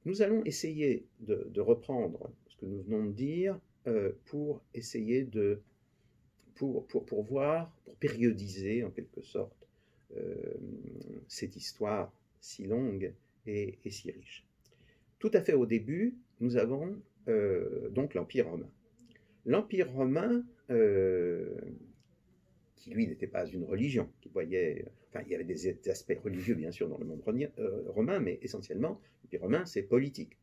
Nous allons essayer de reprendre ce que nous venons de dire pour essayer pour voir, pour périodiser en quelque sorte cette histoire si longue et si riche. Tout à fait au début, nous avons donc l'Empire romain. L'Empire romain, qui lui n'était pas une religion, qui voyait, enfin il y avait des aspects religieux bien sûr dans le monde romain, mais essentiellement l'Empire romain c'est politique.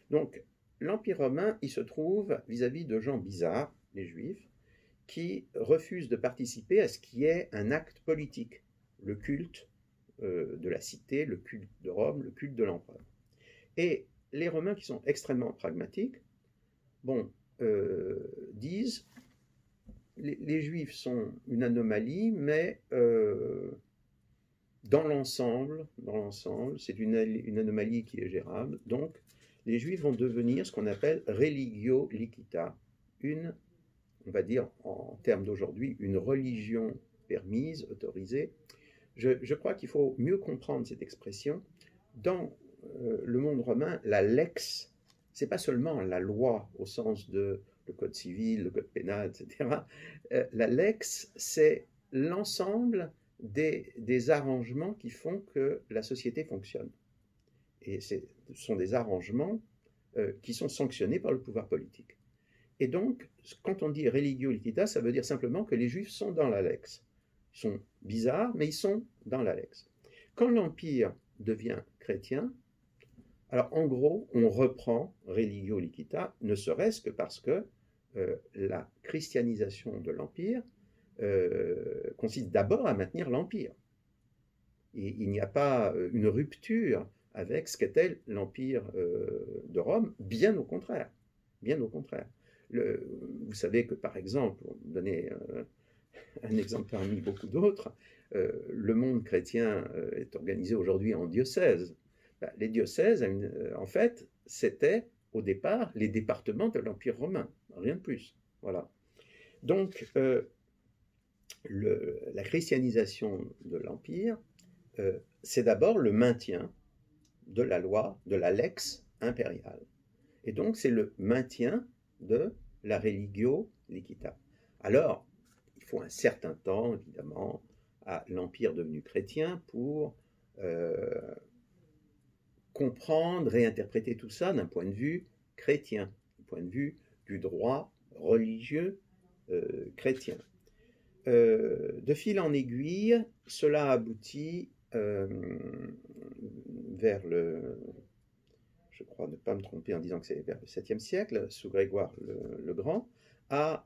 Donc l'Empire romain il se trouve vis-à-vis de gens bizarres, les Juifs, qui refusent de participer à ce qui est un acte politique, le culte de la cité, le culte de Rome, le culte de l'empereur. Et les Romains qui sont extrêmement pragmatiques, bon, disent les Juifs sont une anomalie, mais dans l'ensemble, c'est une anomalie qui est gérable. Donc, les Juifs vont devenir ce qu'on appelle religio licita, on va dire en termes d'aujourd'hui, une religion permise, autorisée. Je crois qu'il faut mieux comprendre cette expression. Dans le monde romain, la lex, c'est pas seulement la loi au sens de le code civil, le code pénal, etc. La lex, c'est l'ensemble des arrangements qui font que la société fonctionne. Et ce sont des arrangements qui sont sanctionnés par le pouvoir politique. Et donc, quand on dit religio licita, ça veut dire simplement que les Juifs sont dans la lex. Ils sont bizarres, mais ils sont dans la lex. Quand l'Empire devient chrétien, alors en gros, on reprend religio licita, ne serait-ce que parce que la christianisation de l'Empire consiste d'abord à maintenir l'Empire. Et il n'y a pas une rupture avec ce qu'était l'Empire de Rome, bien au contraire. Bien au contraire. Vous savez que, par exemple, pour donner un exemple parmi beaucoup d'autres, le monde chrétien est organisé aujourd'hui en diocèses. Ben, les diocèses, en fait, c'était au départ les départements de l'Empire romain, rien de plus. Voilà. Donc, la christianisation de l'Empire, c'est d'abord le maintien de la loi, de la lex impériale. Et donc, c'est le maintien de la religio licita. Alors, il faut un certain temps, évidemment, à l'Empire devenu chrétien pour comprendre, réinterpréter tout ça d'un point de vue chrétien, du point de vue du droit religieux chrétien. De fil en aiguille, cela aboutit vers je crois ne pas me tromper en disant que c'est vers le 7e siècle, sous Grégoire le Grand, à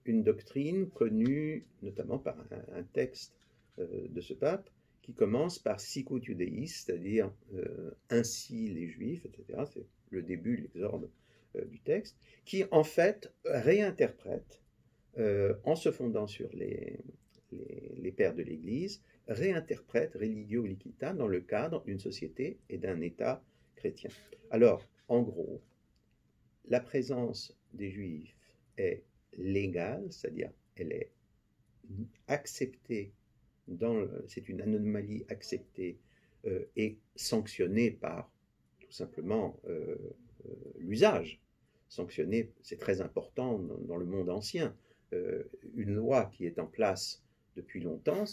une doctrine connue notamment par un texte de ce pape qui commence par sicut iudeis, c'est-à-dire ainsi les Juifs, etc. C'est le début, l'exorde du texte, qui en fait réinterprète, en se fondant sur les pères de l'Église, réinterprète religio licita dans le cadre d'une société et d'un État chrétien. Alors, en gros, la présence des Juifs est légale, c'est-à-dire elle est acceptée, c'est une anomalie acceptée et sanctionnée par tout simplement l'usage. Sanctionnée, c'est très important dans le monde ancien. Une loi qui est en place depuis longtemps,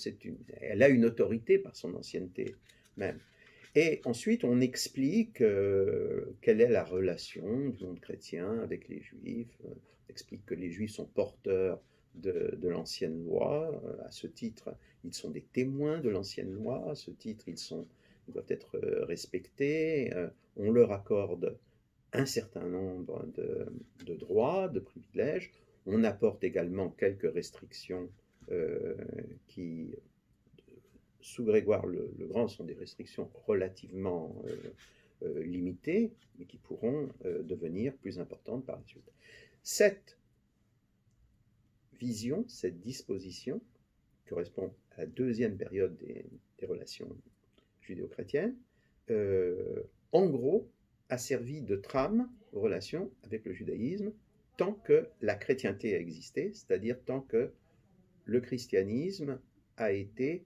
elle a une autorité par son ancienneté même. Et ensuite, on explique quelle est la relation du monde chrétien avec les Juifs. On explique que les Juifs sont porteurs de l'ancienne loi. À ce titre, ils sont des témoins de l'ancienne loi. À ce titre, ils doivent être respectés. On leur accorde un certain nombre de droits, de privilèges. On apporte également quelques restrictions qui, sous Grégoire le Grand, sont des restrictions relativement limitées, mais qui pourront devenir plus importantes par la suite. Cette vision, cette disposition, correspond à la deuxième période des relations judéo-chrétiennes, en gros, a servi de trame aux relations avec le judaïsme tant que la chrétienté a existé, c'est-à-dire tant que le christianisme a été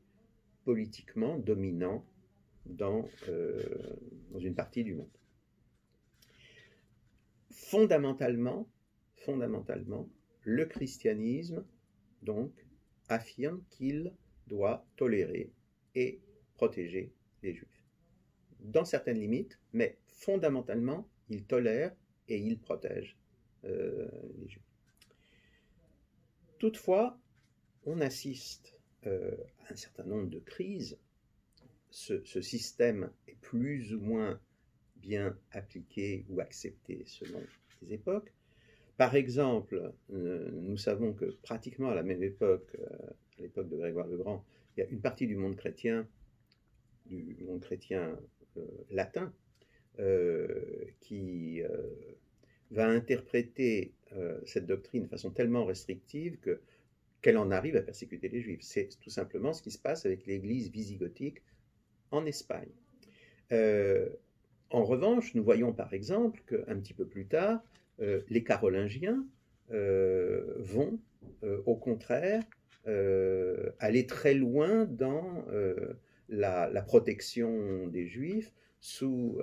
politiquement dominant dans une partie du monde. fondamentalement, le christianisme, donc, affirme qu'il doit tolérer et protéger les Juifs. Dans certaines limites, mais fondamentalement, il tolère et il protège les Juifs. Toutefois, on assiste à un certain nombre de crises. Ce système est plus ou moins bien appliqué ou accepté selon les époques. Par exemple, nous savons que pratiquement à la même époque, à l'époque de Grégoire le Grand, il y a une partie du monde chrétien latin, qui va interpréter cette doctrine de façon tellement restrictive qu'elle en arrive à persécuter les Juifs. C'est tout simplement ce qui se passe avec l'Église visigothique en Espagne. En revanche, nous voyons par exemple qu'un petit peu plus tard, les Carolingiens vont, au contraire, aller très loin dans la protection des Juifs. Sous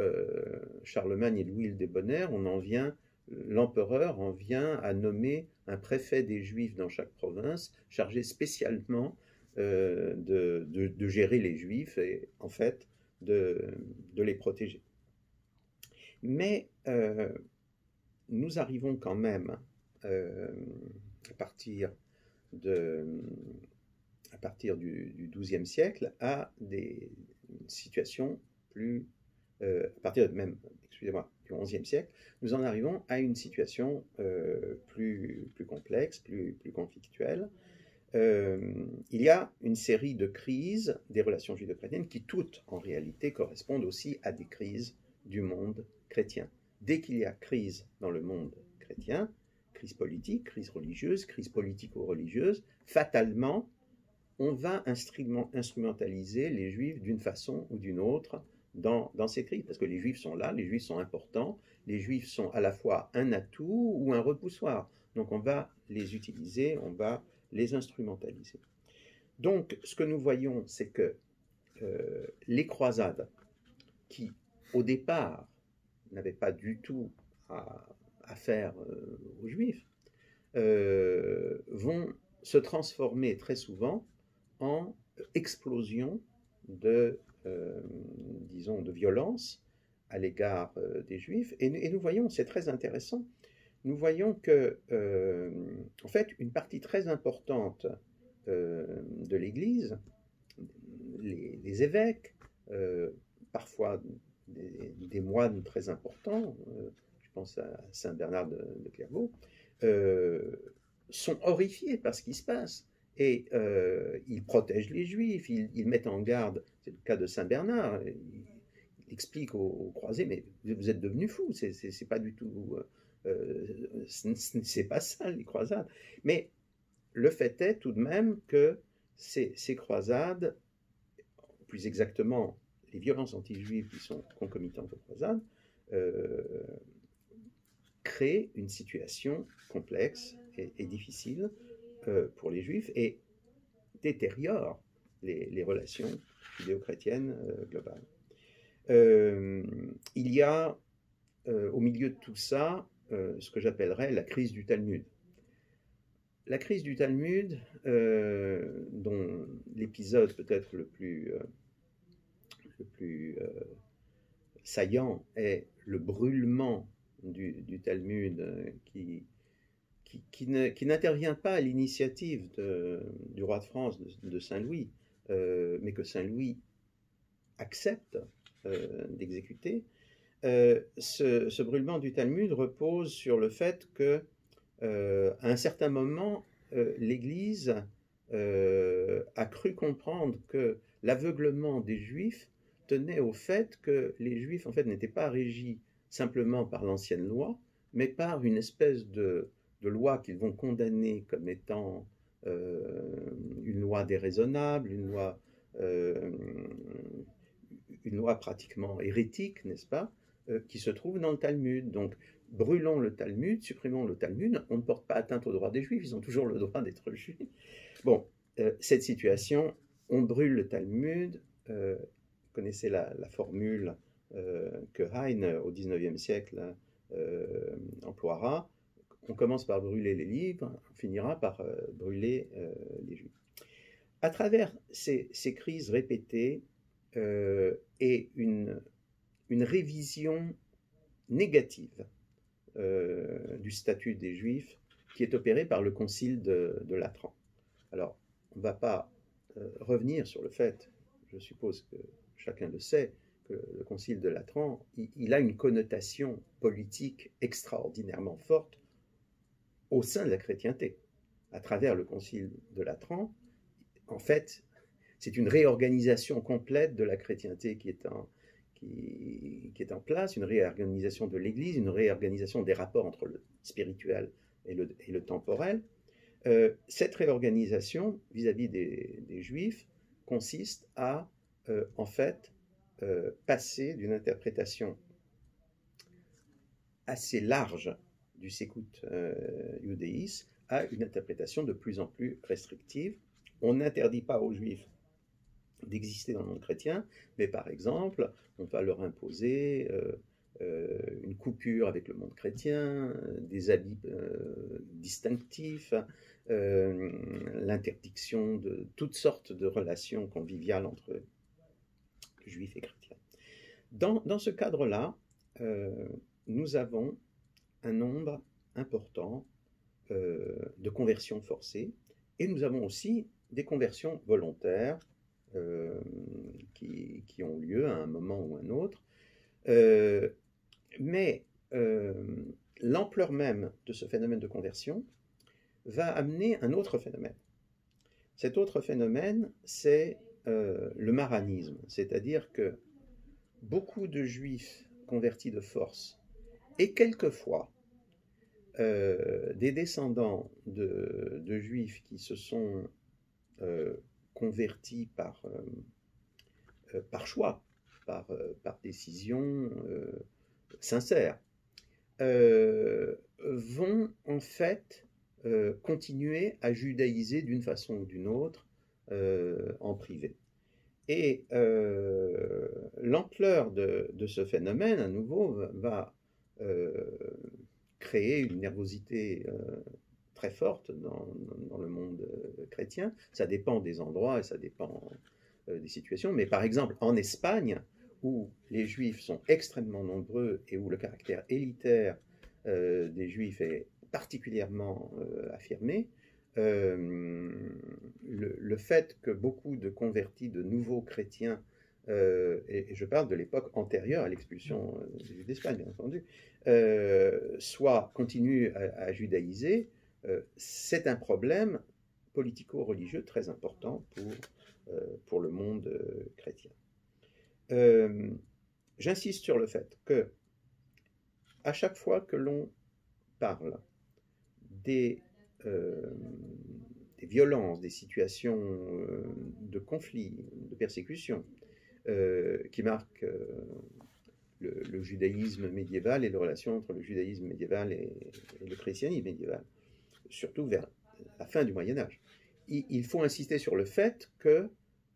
Charlemagne et Louis le Débonnaire, l'empereur en vient à nommer un préfet des Juifs dans chaque province, chargé spécialement de gérer les Juifs et en fait de les protéger. Mais nous arrivons quand même, à partir du XIIe siècle, à des situations plus... à partir même, excusez-moi, du XIe siècle, nous en arrivons à une situation plus complexe, plus conflictuelle. Il y a une série de crises des relations judéo-chrétiennes qui toutes, en réalité, correspondent aussi à des crises du monde chrétien. Dès qu'il y a crise dans le monde chrétien, crise politique, crise religieuse, crise politico-religieuse, fatalement, on va instrumentaliser les Juifs d'une façon ou d'une autre dans ces crises, parce que les Juifs sont là, les Juifs sont importants, les Juifs sont à la fois un atout ou un repoussoir. Donc on va les utiliser, on va les instrumentaliser. Donc ce que nous voyons, c'est que les croisades, qui au départ n'avaient pas du tout à faire aux Juifs, vont se transformer très souvent en explosion de violence à l'égard des Juifs. Et nous voyons, c'est très intéressant, nous voyons que, en fait, une partie très importante de l'Église, les évêques, parfois des moines très importants, je pense à Saint Bernard de Clairvaux, sont horrifiés par ce qui se passe. Et ils protègent les Juifs, ils mettent en garde, c'est le cas de Saint Bernard, il explique aux croisés, mais vous êtes devenus fous, c'est pas du tout, c'est pas ça les croisades. Mais le fait est tout de même que ces croisades, plus exactement les violences anti-juives qui sont concomitantes aux croisades, créent une situation complexe et difficile pour les Juifs et détériore les relations judéo-chrétiennes globales. Il y a au milieu de tout ça ce que j'appellerais la crise du Talmud. La crise du Talmud, dont l'épisode peut-être le plus saillant est le brûlement du Talmud qui n'intervient pas à l'initiative du roi de France, de Saint-Louis, mais que Saint-Louis accepte d'exécuter. Ce brûlement du Talmud repose sur le fait que, à un certain moment, l'Église a cru comprendre que l'aveuglement des Juifs tenait au fait que les Juifs, en fait, n'étaient pas régis simplement par l'ancienne loi, mais par une espèce de loi qu'ils vont condamner comme étant une loi déraisonnable, une loi pratiquement hérétique, n'est-ce pas, qui se trouve dans le Talmud. Donc, brûlons le Talmud, supprimons le Talmud, on ne porte pas atteinte aux droits des Juifs, ils ont toujours le droit d'être juifs. Bon, cette situation, on brûle le Talmud, vous connaissez la formule que Heine, au XIXe siècle, emploiera. On commence par brûler les livres, on finira par brûler les Juifs. À travers ces crises répétées et une révision négative du statut des Juifs qui est opérée par le concile de Latran. Alors, on ne va pas revenir sur le fait, je suppose que chacun le sait, que le concile de Latran, il a une connotation politique extraordinairement forte au sein de la chrétienté. À travers le concile de Latran, en fait, c'est une réorganisation complète de la chrétienté qui est en place, une réorganisation de l'Église, une réorganisation des rapports entre le spirituel et le temporel. Cette réorganisation vis-à-vis des Juifs consiste à, en fait, passer d'une interprétation assez large du Sekut Iudeis à une interprétation de plus en plus restrictive. On n'interdit pas aux Juifs d'exister dans le monde chrétien, mais par exemple, on va leur imposer une coupure avec le monde chrétien, des habits distinctifs, l'interdiction de toutes sortes de relations conviviales entre juifs et chrétiens. Dans ce cadre-là, nous avons un nombre important de conversions forcées, et nous avons aussi des conversions volontaires qui ont lieu à un moment ou un autre. Mais l'ampleur même de ce phénomène de conversion va amener un autre phénomène. Cet autre phénomène, c'est le maranisme, c'est-à-dire que beaucoup de juifs convertis de force, et quelquefois des descendants de juifs qui se sont convertis par choix, par décision sincère, vont en fait continuer à judaïser d'une façon ou d'une autre en privé. Et l'ampleur de ce phénomène, à nouveau, va créer une nervosité très forte dans le monde chrétien. Ça dépend des endroits et ça dépend des situations. Mais par exemple, en Espagne, où les Juifs sont extrêmement nombreux et où le caractère élitaire des Juifs est particulièrement affirmé, le fait que beaucoup de convertis, de nouveaux chrétiens, et je parle de l'époque antérieure à l'expulsion des Juifs d'Espagne, bien entendu, continuent à judaïser, c'est un problème politico-religieux très important pour le monde chrétien. J'insiste sur le fait que à chaque fois que l'on parle des violences, des situations de conflit, de persécution qui marquent le judaïsme médiéval et les relations entre le judaïsme médiéval et le christianisme médiéval, surtout vers la fin du Moyen-Âge. Il faut insister sur le fait que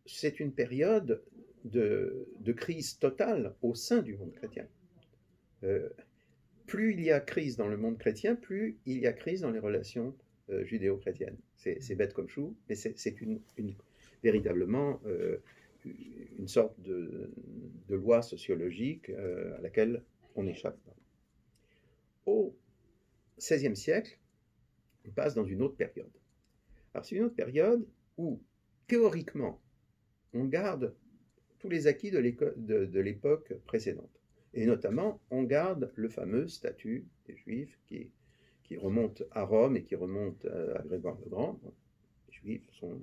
c'est une période de crise totale au sein du monde chrétien. Plus il y a crise dans le monde chrétien, plus il y a crise dans les relations judéo-chrétiennes. C'est bête comme chou, mais c'est véritablement une sorte de loi sociologique à laquelle on n'échappe pas. Au XVIe siècle, on passe dans une autre période. Alors c'est une autre période où, théoriquement, on garde tous les acquis de l'époque précédente. Et notamment, on garde le fameux statut des Juifs qui remonte à Rome et qui remonte à Grégoire le Grand. Les Juifs sont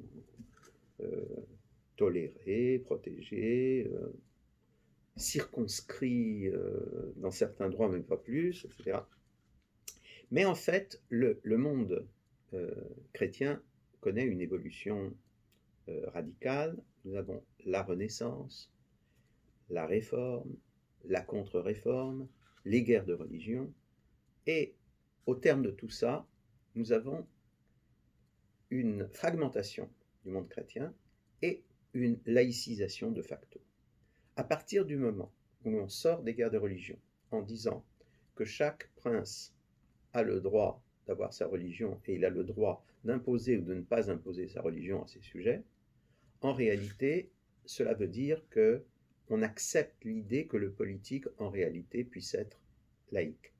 tolérés, protégés, circonscrits dans certains droits, même pas plus, etc. Mais en fait, le monde chrétien connaît une évolution radicale. Nous avons la Renaissance, la Réforme, la contre-réforme, les guerres de religion, et au terme de tout ça, nous avons une fragmentation du monde chrétien et une laïcisation de facto. À partir du moment où l'on sort des guerres de religion en disant que chaque prince a le droit d'avoir sa religion et il a le droit d'imposer ou de ne pas imposer sa religion à ses sujets, en réalité, cela veut dire qu'on accepte l'idée que le politique, en réalité, puisse être laïque.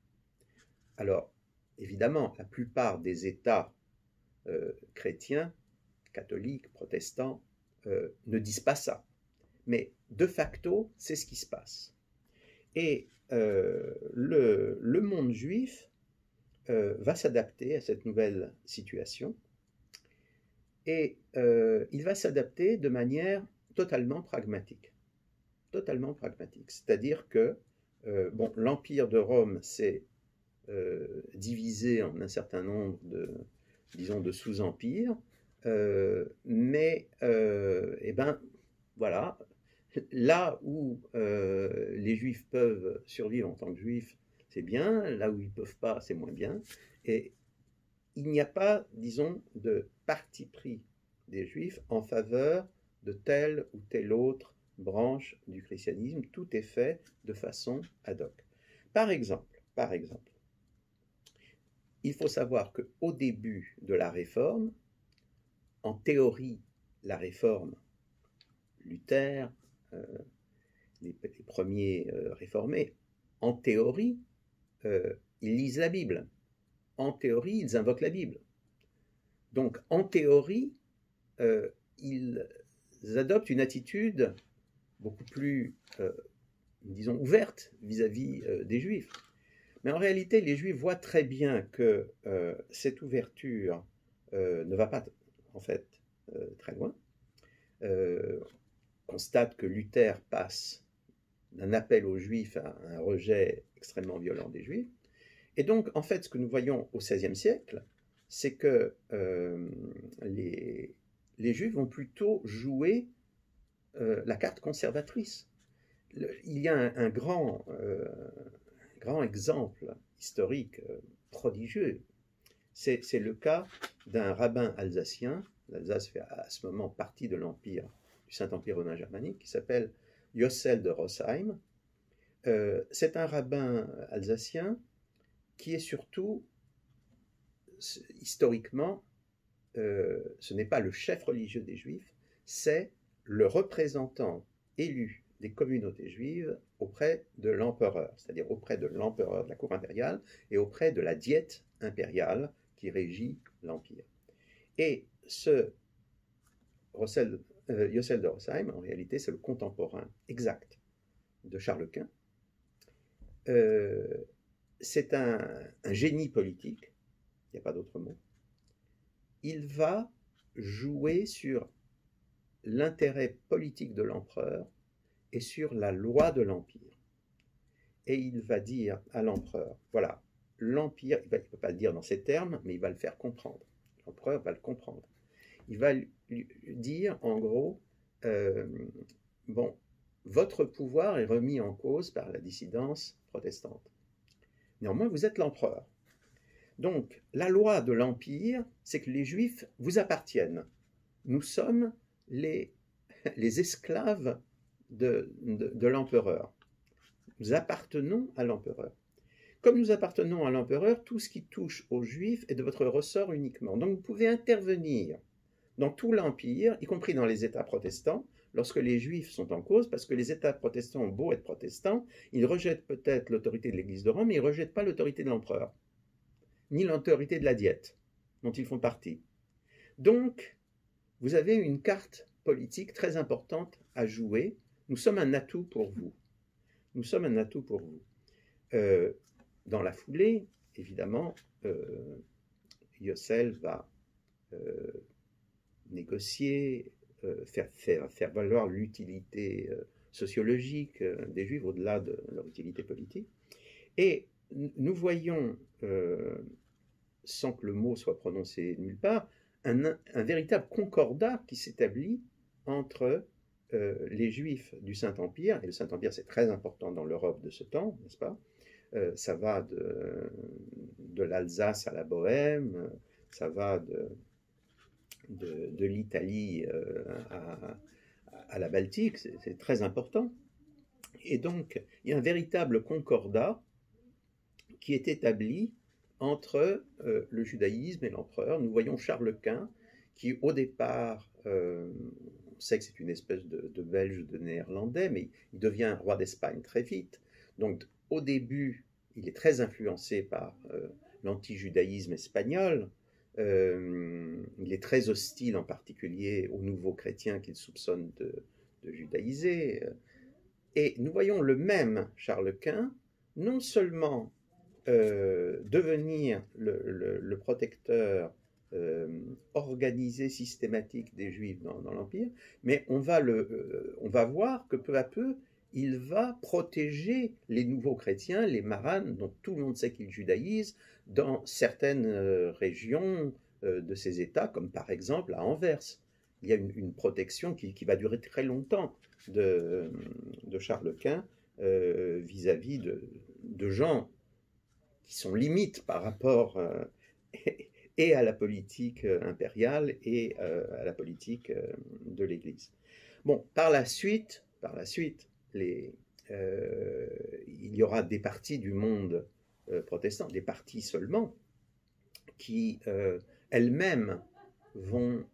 Alors, évidemment, la plupart des États chrétiens, catholiques, protestants, ne disent pas ça. Mais de facto, c'est ce qui se passe. Et le monde juif va s'adapter à cette nouvelle situation et il va s'adapter de manière totalement pragmatique. Totalement pragmatique. C'est-à-dire que bon, l'Empire de Rome s'est divisé en un certain nombre de, disons, de sous-empires, mais eh ben, voilà, là où les Juifs peuvent survivre en tant que Juifs, c'est bien, là où ils ne peuvent pas, c'est moins bien. Et il n'y a pas, disons, de parti pris des Juifs en faveur de telle ou telle autre branche du christianisme. Tout est fait de façon ad hoc. Par exemple, il faut savoir qu'au début de la Réforme, en théorie, la Réforme, Luther, les premiers réformés, en théorie, ils lisent la Bible. En théorie, ils invoquent la Bible. Donc, en théorie, ils adoptent une attitude beaucoup plus, disons, ouverte vis-à-vis des Juifs. Mais en réalité, les Juifs voient très bien que cette ouverture ne va pas, en fait, très loin. Constate que Luther passe d'un appel aux Juifs à un rejet extrêmement violent des Juifs. Et donc, en fait, ce que nous voyons au XVIe siècle, c'est que les Juifs vont plutôt jouer la carte conservatrice. Il y a un grand exemple historique prodigieux. C'est le cas d'un rabbin alsacien. L'Alsace fait à ce moment partie de l'Empire, du Saint-Empire romain germanique, qui s'appelle Yossel de Rosheim. C'est un rabbin alsacien qui est surtout, historiquement, ce n'est pas le chef religieux des Juifs, c'est le représentant élu des communautés juives auprès de l'empereur, c'est-à-dire auprès de l'empereur de la cour impériale et auprès de la diète impériale qui régit l'empire. Et ce Yossel de Rosheim, en réalité, c'est le contemporain exact de Charles Quint. C'est un génie politique, il n'y a pas d'autre mot. Il va jouer sur l'intérêt politique de l'empereur et sur la loi de l'empire. Et il va dire à l'empereur, voilà, l'empire, il ne peut pas le dire dans ces termes, mais il va le faire comprendre. L'empereur va le comprendre. Il va lui dire, en gros, bon, votre pouvoir est remis en cause par la dissidence protestante. Néanmoins, vous êtes l'empereur. Donc, la loi de l'Empire, c'est que les Juifs vous appartiennent. Nous sommes les esclaves de l'empereur. Nous appartenons à l'empereur. Comme nous appartenons à l'empereur, tout ce qui touche aux Juifs est de votre ressort uniquement. Donc, vous pouvez intervenir dans tout l'Empire, y compris dans les États protestants, lorsque les Juifs sont en cause, parce que les États protestants ont beau être protestants, ils rejettent peut-être l'autorité de l'Église de Rome, mais ils ne rejettent pas l'autorité de l'empereur, ni l'autorité de la diète, dont ils font partie. Donc, vous avez une carte politique très importante à jouer. Nous sommes un atout pour vous. Nous sommes un atout pour vous. Dans la foulée, évidemment, Yossel va négocier, faire valoir l'utilité sociologique des Juifs au-delà de leur utilité politique. Et nous voyons, sans que le mot soit prononcé nulle part, un véritable concordat qui s'établit entre les Juifs du Saint-Empire, et le Saint-Empire c'est très important dans l'Europe de ce temps, n'est-ce pas? Ça va de l'Alsace à la Bohème, ça va de l'Italie à la Baltique, c'est très important. Et donc, il y a un véritable concordat qui est établie entre le judaïsme et l'empereur. Nous voyons Charles Quint, qui au départ, on sait que c'est une espèce de Belge, de Néerlandais, mais il devient roi d'Espagne très vite. Donc au début, il est très influencé par l'anti-judaïsme espagnol. Il est très hostile en particulier aux nouveaux chrétiens qu'il soupçonne de judaïser. Et nous voyons le même Charles Quint, non seulement devenir le protecteur organisé, systématique des Juifs dans l'Empire, mais on va voir que peu à peu, il va protéger les nouveaux chrétiens, les Marranes, dont tout le monde sait qu'ils judaïsent, dans certaines régions de ces États, comme par exemple à Anvers. Il y a une protection qui va durer très longtemps de Charles Quint vis-à-vis de gens qui sont limites par rapport et à la politique impériale et à la politique de l'Église. Bon, par la suite, il y aura des parties du monde protestant, des parties seulement, qui elles-mêmes vont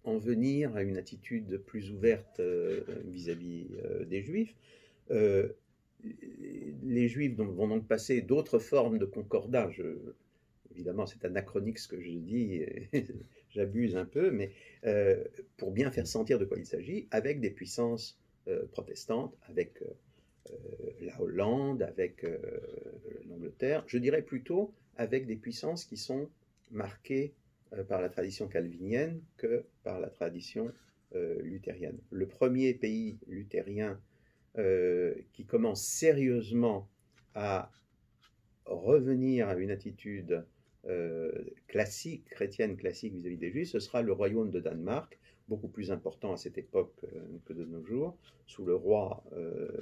en venir à une attitude plus ouverte vis-à-vis des Juifs. Les Juifs vont donc passer d'autres formes de concordat. Évidemment, c'est anachronique ce que je dis, j'abuse un peu, mais pour bien faire sentir de quoi il s'agit, avec des puissances protestantes, avec la Hollande, avec l'Angleterre, je dirais plutôt avec des puissances qui sont marquées par la tradition calvinienne que par la tradition luthérienne. Le premier pays luthérien qui commence sérieusement à revenir à une attitude classique, chrétienne classique vis-à-vis des Juifs, ce sera le royaume de Danemark, beaucoup plus important à cette époque que de nos jours, sous le roi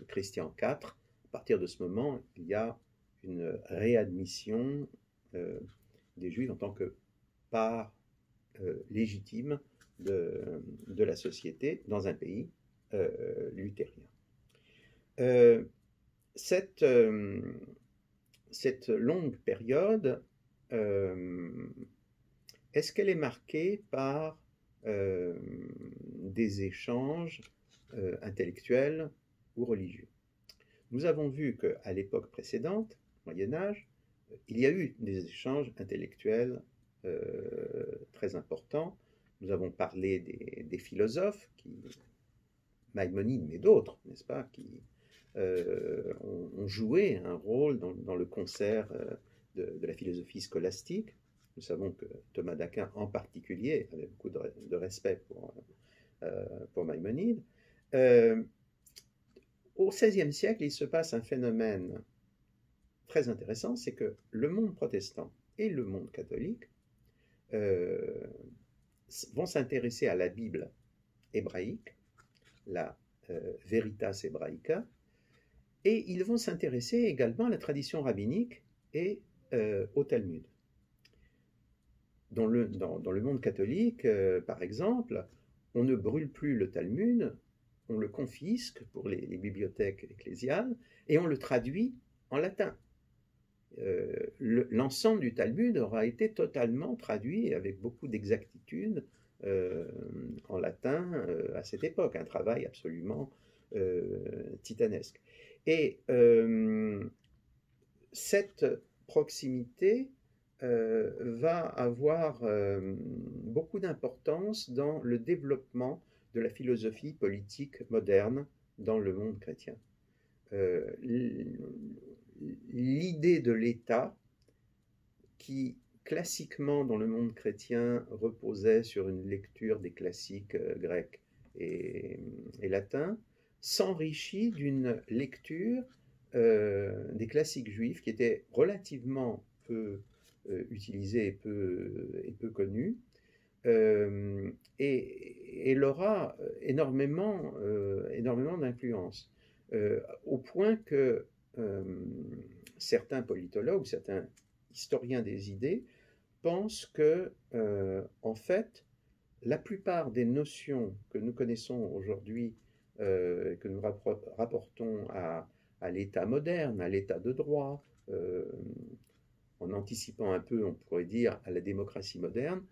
Christian IV. À partir de ce moment, il y a une réadmission des Juifs en tant que part légitime de la société dans un pays luthérien. Cette longue période, est-ce qu'elle est marquée par des échanges intellectuels ou religieux? Nous avons vu qu'à l'époque précédente, Moyen-Âge, il y a eu des échanges intellectuels très importants. Nous avons parlé des philosophes, Maïmonide, mais d'autres, n'est-ce pas, qui ont joué un rôle dans le concert de la philosophie scolastique. Nous savons que Thomas d'Aquin en particulier avait beaucoup de respect pour Maïmonide. Au XVIe siècle, il se passe un phénomène très intéressant, c'est que le monde protestant et le monde catholique vont s'intéresser à la Bible hébraïque, la Veritas Hebraica, et ils vont s'intéresser également à la tradition rabbinique et au Talmud. Dans le monde catholique, par exemple, on ne brûle plus le Talmud, on le confisque pour les bibliothèques ecclésiales et on le traduit en latin. L'ensemble du Talmud aura été totalement traduit avec beaucoup d'exactitude en latin à cette époque, un travail absolument titanesque. Et cette proximité va avoir beaucoup d'importance dans le développement de la philosophie politique moderne dans le monde chrétien. L'idée de l'État, qui classiquement dans le monde chrétien reposait sur une lecture des classiques grecs et latins, s'enrichit d'une lecture des classiques juifs qui étaient relativement peu utilisés et peu connus, et elle aura énormément d'influence, au point que certains politologues, certains historiens des idées pensent que, en fait, la plupart des notions que nous connaissons aujourd'hui, que nous rapportons à l'État moderne, à l'État de droit, en anticipant un peu, on pourrait dire, à la démocratie moderne,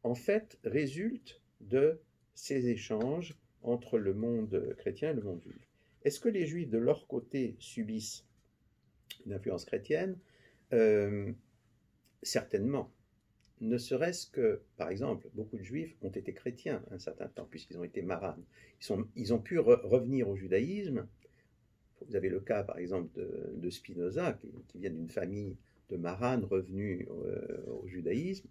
en fait, résulte de ces échanges entre le monde chrétien et le monde juif. Est-ce que les juifs, de leur côté, subissent une influence chrétienne? Certainement. Ne serait-ce que, par exemple, beaucoup de juifs ont été chrétiens un certain temps, puisqu'ils ont été maranes. Ils ont pu revenir au judaïsme. Vous avez le cas, par exemple, de Spinoza, qui vient d'une famille de maranes revenus au judaïsme.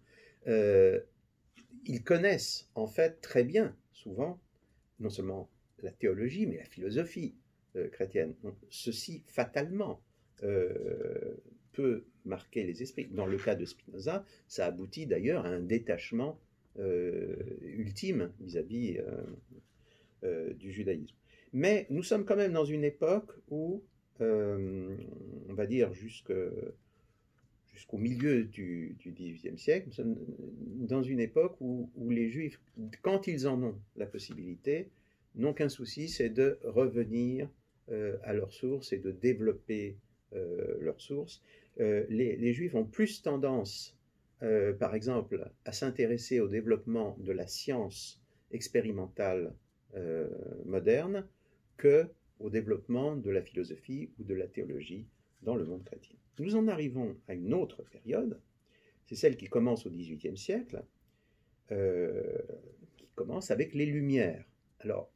Ils connaissent, en fait, très bien, souvent, non seulement la théologie, mais la philosophie chrétienne. Donc, ceci, fatalement, peut marquer les esprits. Dans le cas de Spinoza, ça aboutit d'ailleurs à un détachement ultime vis-à-vis du judaïsme. Mais nous sommes quand même dans une époque où, on va dire jusqu'au milieu du XVIIIe siècle, nous sommes dans une époque où les Juifs, quand ils en ont la possibilité, n'ont qu'un souci, c'est de revenir à leurs sources et de développer leurs sources. Les Juifs ont plus tendance, par exemple, à s'intéresser au développement de la science expérimentale moderne qu'au développement de la philosophie ou de la théologie dans le monde chrétien. Nous en arrivons à une autre période, c'est celle qui commence au XVIIIe siècle, qui commence avec les Lumières. Alors,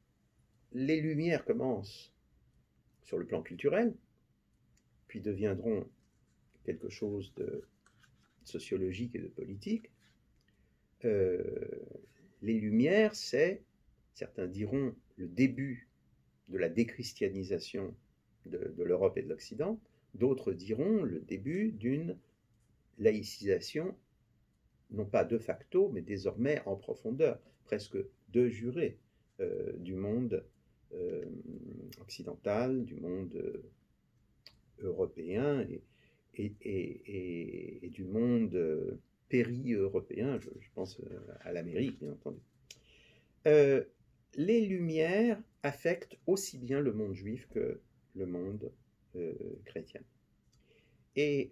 les Lumières commencent sur le plan culturel, puis deviendront quelque chose de sociologique et de politique. Les Lumières, c'est, certains diront, le début de la déchristianisation de l'Europe et de l'Occident, d'autres diront le début d'une laïcisation, non pas de facto, mais désormais en profondeur, presque de juré, du monde occidental, du monde européen et du monde péri-européen, je pense à l'Amérique, bien entendu. Les Lumières affectent aussi bien le monde juif que le monde chrétien. Et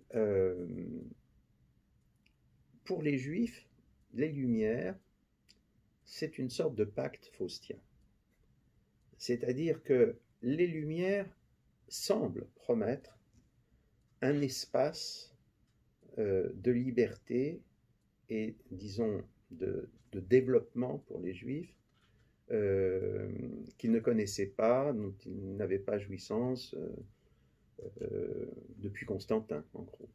pour les Juifs, les Lumières, c'est une sorte de pacte faustien. C'est-à-dire que les Lumières semblent promettre un espace de liberté et, disons, de développement pour les Juifs qu'ils ne connaissaient pas, dont ils n'avaient pas jouissance depuis Constantin, en gros.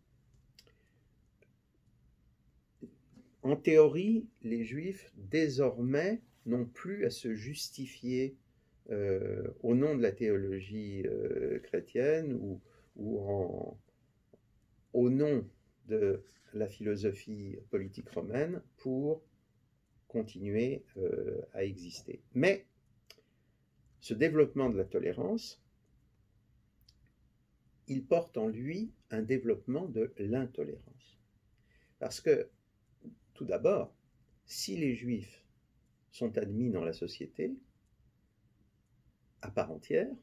En théorie, les Juifs, désormais, n'ont plus à se justifier au nom de la théologie chrétienne ou au nom de la philosophie politique romaine pour continuer à exister. Mais ce développement de la tolérance, il porte en lui un développement de l'intolérance. Parce que, tout d'abord, si les Juifs sont admis dans la société, à part entière,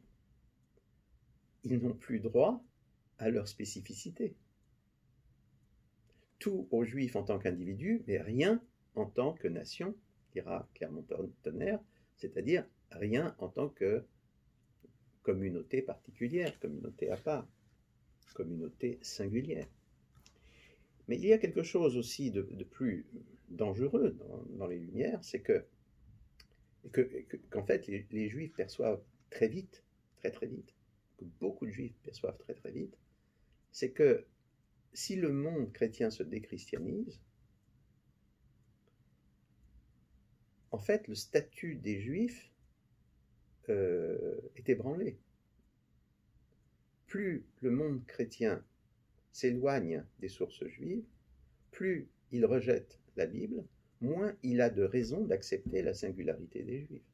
ils n'ont plus droit à leur spécificité. Tout aux Juifs en tant qu'individus, mais rien en tant que nation, dira Clermont-Tonnerre, c'est-à-dire rien en tant que communauté particulière, communauté à part, communauté singulière. Mais il y a quelque chose aussi de plus dangereux dans les Lumières, c'est qu'en fait les Juifs perçoivent très vite, très vite, que beaucoup de Juifs perçoivent très vite, c'est que si le monde chrétien se déchristianise, en fait le statut des Juifs est ébranlé. Plus le monde chrétien s'éloigne des sources juives, plus il rejette la Bible, moins il a de raisons d'accepter la singularité des Juifs.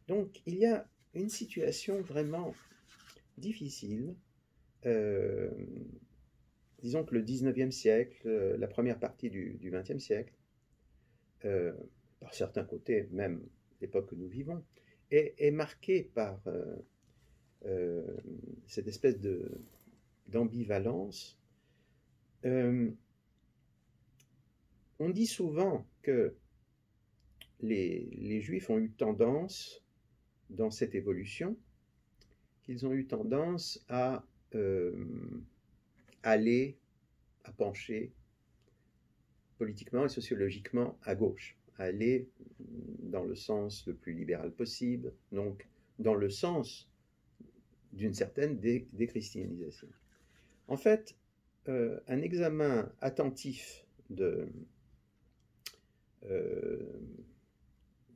Donc il y a une situation vraiment difficile. Disons que le XIXe siècle, la première partie du XXe siècle, par certains côtés, même l'époque que nous vivons, est marquée par cette espèce de d'ambivalence. On dit souvent que les Juifs ont eu tendance, dans cette évolution, qu'ils ont eu tendance à aller, à pencher politiquement et sociologiquement à gauche, à aller dans le sens le plus libéral possible, donc dans le sens d'une certaine déchristianisation. En fait, un examen attentif de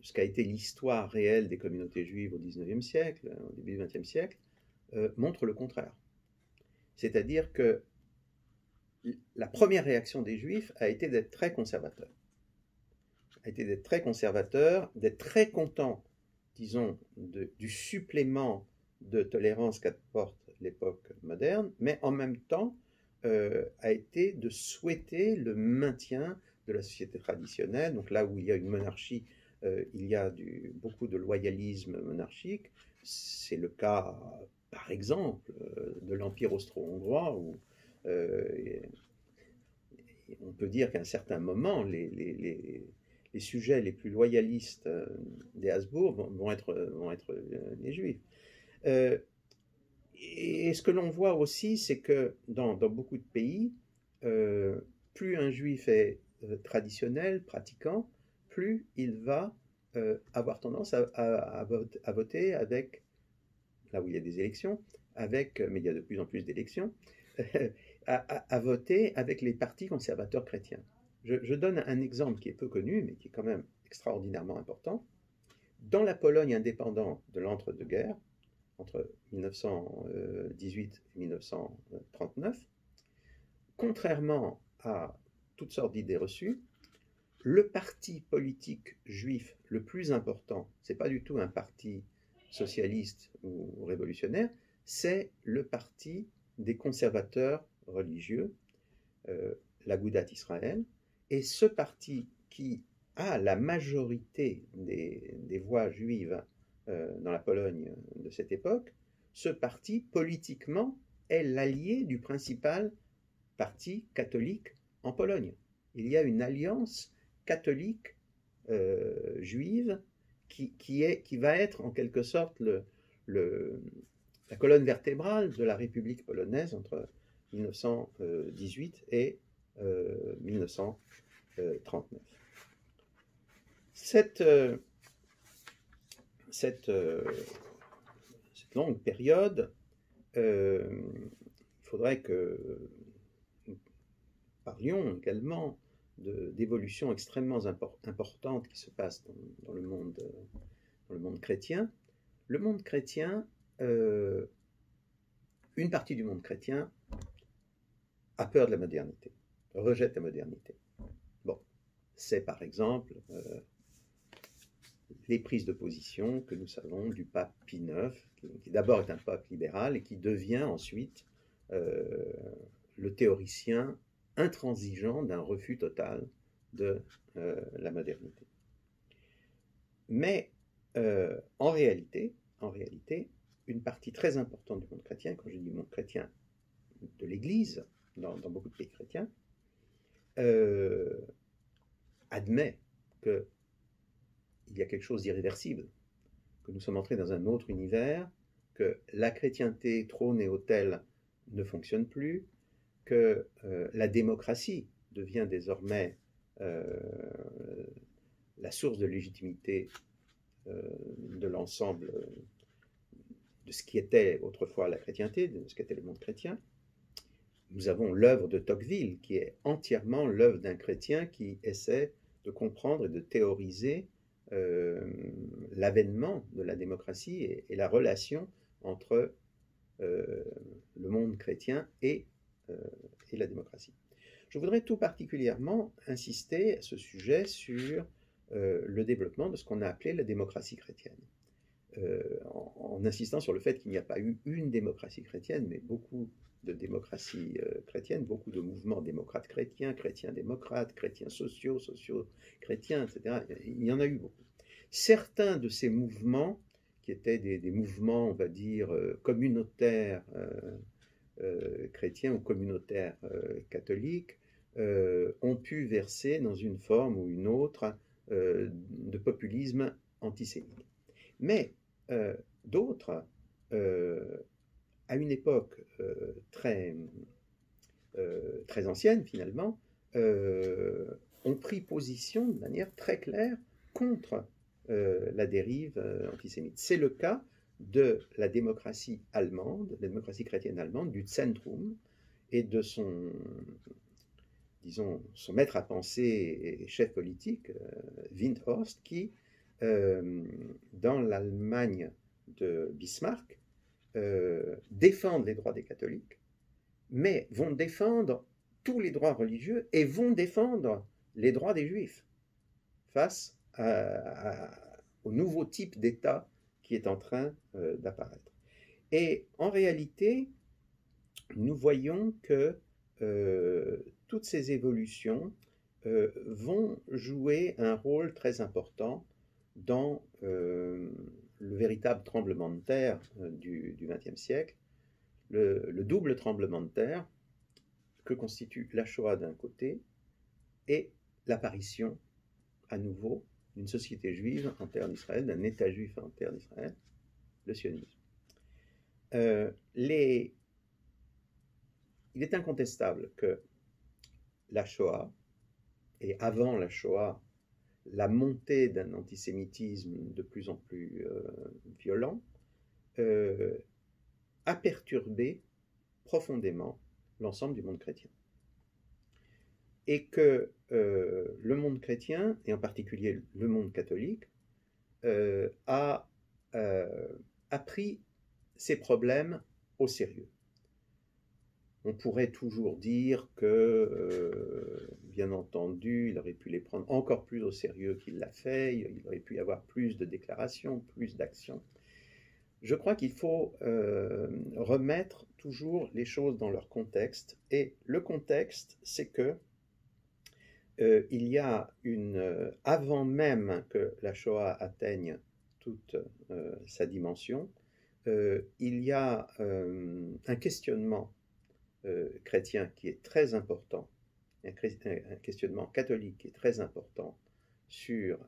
ce qu'a été l'histoire réelle des communautés juives au XIXe siècle, au début du XXe siècle, montre le contraire. C'est-à-dire que la première réaction des Juifs a été d'être très conservateurs. D'être très contents, disons, du supplément de tolérance qu'apporte l'époque moderne, mais en même temps a été de souhaiter le maintien de la société traditionnelle. Donc là où il y a une monarchie, il y a beaucoup de loyalisme monarchique. C'est le cas, par exemple, de l'Empire austro-hongrois, où on peut dire qu'à un certain moment, les sujets les plus loyalistes des Habsbourg vont être les Juifs. Et ce que l'on voit aussi, c'est que dans beaucoup de pays, plus un Juif est traditionnel, pratiquant, plus il va avoir tendance à voter avec, là où il y a des élections, mais il y a de plus en plus d'élections, à voter avec les partis conservateurs chrétiens. Je donne un exemple qui est peu connu, mais qui est quand même extraordinairement important. Dans la Pologne indépendante de l'entre-deux-guerres, entre 1918 et 1939, contrairement à toutes sortes d'idées reçues, le parti politique juif le plus important, ce n'est pas du tout un parti socialiste ou révolutionnaire, c'est le parti des conservateurs religieux, l'Agudat Israël, et ce parti qui a la majorité des voix juives dans la Pologne de cette époque, ce parti, politiquement, est l'allié du principal parti catholique en Pologne. Il y a une alliance catholique juive qui va être en quelque sorte la colonne vertébrale de la République polonaise entre 1918 et 1939. Cette longue période, il faudrait que nous parlions également d'évolutions extrêmement importantes qui se passent dans le monde chrétien. Le monde chrétien, une partie du monde chrétien a peur de la modernité, rejette la modernité. Bon, c'est par exemple les prises de position que nous savons du pape Pie IX, qui d'abord est un pape libéral et qui devient ensuite le théoricien intransigeant d'un refus total de la modernité. Mais en réalité, une partie très importante du monde chrétien, quand je dis monde chrétien, de l'Église, dans beaucoup de pays chrétiens, admet qu'il y a quelque chose d'irréversible, que nous sommes entrés dans un autre univers, que la chrétienté, trône et autel ne fonctionne plus, que la démocratie devient désormais la source de légitimité de l'ensemble de ce qui était autrefois la chrétienté, de ce qu'était le monde chrétien. Nous avons l'œuvre de Tocqueville, qui est entièrement l'œuvre d'un chrétien qui essaie de comprendre et de théoriser l'avènement de la démocratie et la relation entre le monde chrétien et la démocratie. Je voudrais tout particulièrement insister à ce sujet sur le développement de ce qu'on a appelé la démocratie chrétienne, en insistant sur le fait qu'il n'y a pas eu une démocratie chrétienne, mais beaucoup de démocraties chrétiennes, beaucoup de mouvements démocrates chrétiens, chrétiens démocrates, chrétiens sociaux, sociaux chrétiens, etc. Il y en a eu beaucoup. Certains de ces mouvements, qui étaient des mouvements, on va dire, communautaires, chrétiens ou communautaires catholiques ont pu verser dans une forme ou une autre de populisme antisémite. Mais d'autres, à une époque très ancienne finalement, ont pris position de manière très claire contre la dérive antisémite. C'est le cas de la démocratie allemande, la démocratie chrétienne allemande, du Zentrum, et de son, disons, son maître à penser et chef politique, Windthorst, qui, dans l'Allemagne de Bismarck, défendent les droits des catholiques, mais vont défendre tous les droits religieux et vont défendre les droits des juifs face au nouveau type d'État qui est en train d'apparaître. Et en réalité, nous voyons que toutes ces évolutions vont jouer un rôle très important dans le véritable tremblement de terre du XXe siècle, le double tremblement de terre que constitue la Shoah d'un côté et l'apparition à nouveau d'une société juive en terre d'Israël, d'un État juif en terre d'Israël, le sionisme. Il est incontestable que la Shoah, et avant la Shoah, la montée d'un antisémitisme de plus en plus violent, a perturbé profondément l'ensemble du monde chrétien. Et que le monde chrétien, et en particulier le monde catholique, a pris ces problèmes au sérieux. On pourrait toujours dire que, bien entendu, il aurait pu les prendre encore plus au sérieux qu'il l'a fait, il aurait pu y avoir plus de déclarations, plus d'actions. Je crois qu'il faut remettre toujours les choses dans leur contexte, et le contexte, c'est que il y a avant même que la Shoah atteigne toute sa dimension, il y a un questionnement chrétien qui est très important, un questionnement catholique qui est très important sur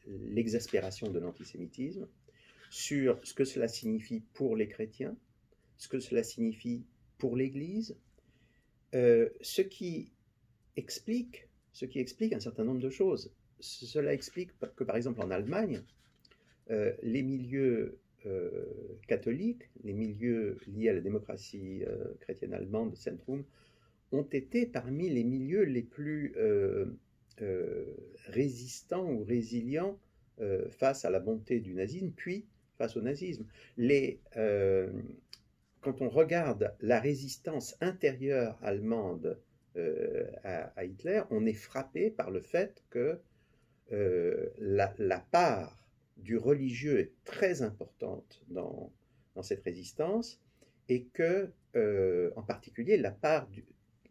l'exaspération de l'antisémitisme, sur ce que cela signifie pour les chrétiens, ce que cela signifie pour l'Église, ce qui explique un certain nombre de choses. Cela explique que, par exemple, en Allemagne, les milieux catholiques, les milieux liés à la démocratie chrétienne allemande, Zentrum, ont été parmi les milieux les plus résistants ou résilients face à la montée du nazisme, puis face au nazisme. Quand on regarde la résistance intérieure allemande à Hitler, on est frappé par le fait que la part du religieux est très importante dans cette résistance, et que, en particulier, la part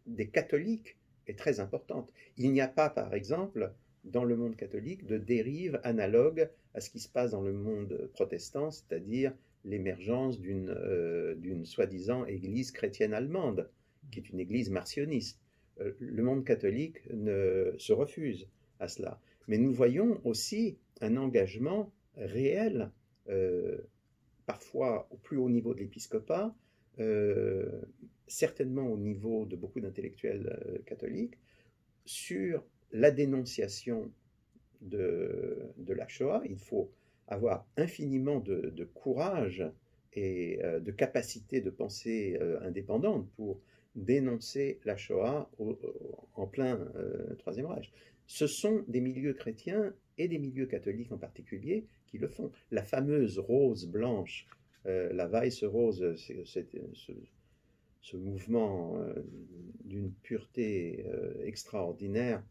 des catholiques est très importante. Il n'y a pas, par exemple, dans le monde catholique, de dérive analogue à ce qui se passe dans le monde protestant, c'est-à-dire l'émergence d'une soi-disant église chrétienne allemande, qui est une église marcioniste. Le monde catholique se refuse à cela. Mais nous voyons aussi un engagement réel, parfois au plus haut niveau de l'épiscopat, certainement au niveau de beaucoup d'intellectuels catholiques, sur la dénonciation de la Shoah. Il faut avoir infiniment de courage et de capacité de pensée indépendante pour dénoncer la Shoah en plein Troisième Reich. Ce sont des milieux chrétiens et des milieux catholiques en particulier qui le font. La fameuse rose blanche, la Weiße Rose, ce mouvement d'une pureté extraordinaire